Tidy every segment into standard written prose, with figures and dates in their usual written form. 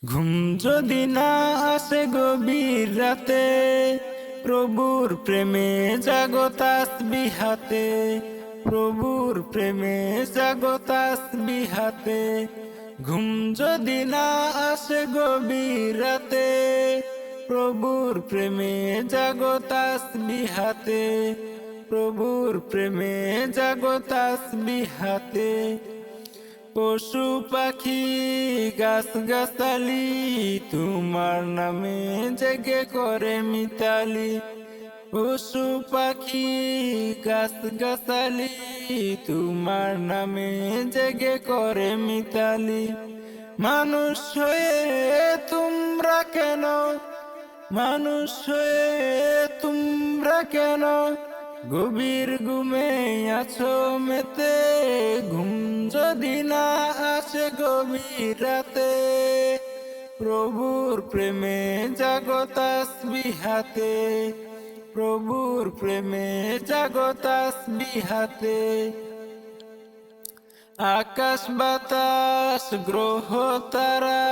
ঘুম যদি না আসে গভীর রাতে, প্রভুর প্রেমে জাগো তাসবিহাতে, প্রভুর প্রেমে জাগো তাসবিহাতে। ঘুম যদি না আসে গভীর রাতে, প্রভুর প্রেমে জাগো তাসবিহাতে, প্রভুর প্রেমে জাগো তাসবিহাতে। পশু পাখি গাছ গাছালি তোমার নামে জেগে করে মিতালি। পশু পাখি গাছ গাছালি তোমার নামে জেগে করে মিতালি। মানুষ হয়ে তোমরা কেন, মানুষ হয়ে তোমরা কেন গভীর ঘুমে আছো মেতে? ঘুম যদি না আসে গভীর রাতে, প্রভুর প্রেমে জাগো তাসবিহাতে, প্রভুর প্রেমে জাগো তাসবিহাতে। আকাশ বাতাস গ্রহ তারা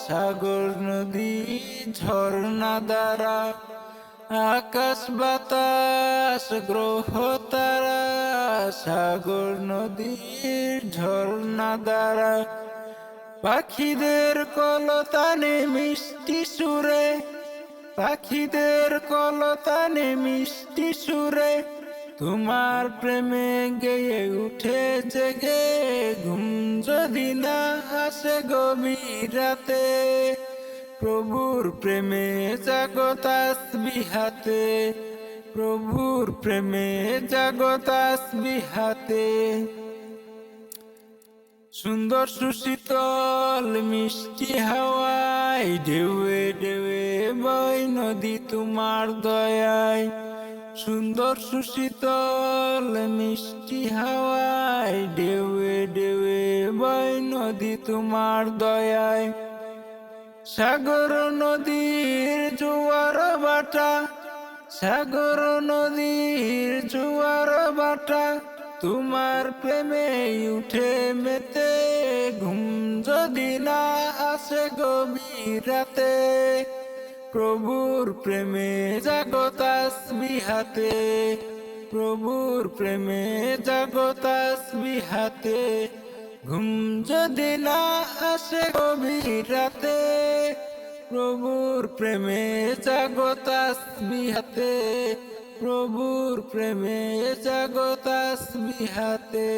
সাগর নদী ঝর্ণা দ্বারা, আকাশ বাতাস গ্রহ তারা সাগর নদীর ঝর্ণা দ্বারা। পাখিদের কলতানে মিষ্টি সুরে, পাখিদের কলতানে মিষ্টি সুরে তোমার প্রেমে গেয়ে উঠে জেগে। ঘুম যদি না আসে গভীর রাতে, প্রভুর প্রেমে জাগো তাসবিহাতে, প্রভুর প্রেমে জাগো তাসবিহাতে। সুন্দর সুশীতল মিষ্টি হাওয়ায় ঢেউয়ে ঢেউয়ে বয় নদী তোমার দয়ায়। সুন্দর সুশীতল মিষ্টি হাওয়ায় ঢেউয়ে ঢেউয়ে বয় নদী তোমার দয়ায়। সাগর নদীর জোয়ার বাটা, সাগর নদীর জোয়ার বাটা তোমার প্রেমে উঠে মেতে। ঘুম যদি না আসে গভীর রাতে, প্রভুর প্রেমে জাগো তাসবিহাতে, প্রভুর প্রেমে জাগো তাসবিহাতে। ঘুম যদি না আসে গভীর রাতে, প্রভুর প্রেমে জাগো তাসবিহাতে, প্রভুর প্রেমে জাগো তাসবিহাতে।